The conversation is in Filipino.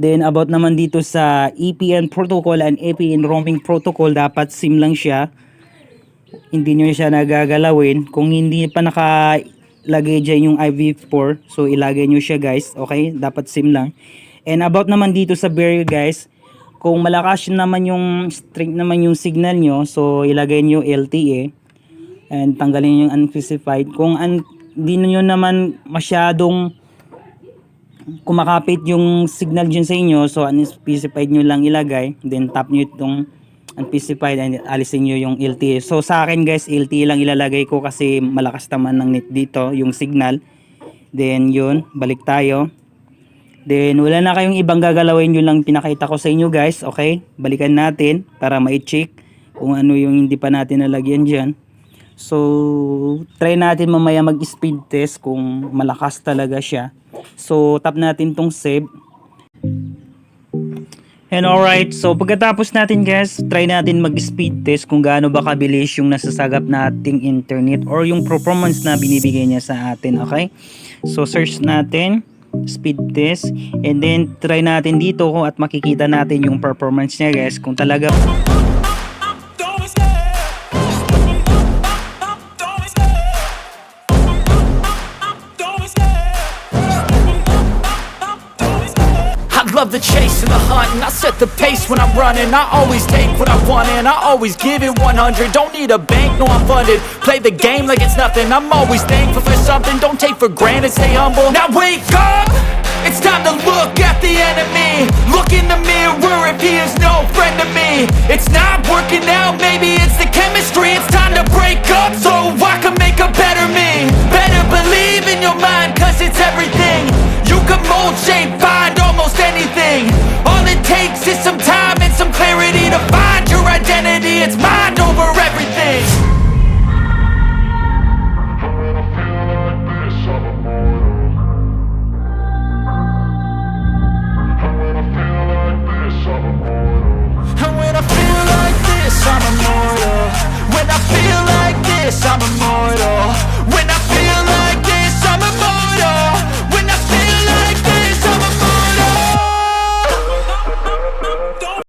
Then about naman dito sa EPN protocol and EPN roaming protocol, dapat SIM lang siya. Hindi nyo siya nagagalawin. Kung hindi pa nakalagay dyan yung IV4, so ilagay nyo siya guys. Okay, dapat SIM lang. And about naman dito sa barrier guys, kung malakas naman yung strength naman yung signal nyo, so ilagay nyo LTE and tanggalin yung unspecified. Kung hindi nyo naman masyadong kumakapit yung signal dyan sa inyo, so unspecified nyo lang ilagay, then tap nyo itong unspecified and alisin nyo yung LTE. So sa akin guys, LTE lang ilalagay ko kasi malakas naman ng net dito yung signal. Then yun, balik tayo. Then wala na kayong ibang gagalawin, yun lang pinakita ko sa inyo guys. Okay, balikan natin para ma-check kung ano yung hindi pa natin nalagyan dyan. So try natin mamaya mag-speed test kung malakas talaga siya. So tap natin tong save. And alright, so pagkatapos natin guys, try natin mag-speed test kung gaano ba kabilis yung nasasagap nating internet or yung performance na binibigay niya sa atin, okay? So search natin, speed test, and then try natin dito at makikita natin yung performance niya guys, kung talaga I love the chase and the hunt, and I set the pace when I'm running. I always take what I want and I always give it 100. Don't need a bank, no I'm funded. Play the game like it's nothing. I'm always thankful for something. Don't take for granted, stay humble. Now wake up, it's time to look at the enemy. Look in the mirror if he is no friend to me. It's not working out, maybe it's the chemistry. It's time to break up so I can make a better me. Better believe in your mind, cause it's everything. You can mold, shape, find almost anything. All it takes is some time and some clarity to find your identity. It's mine.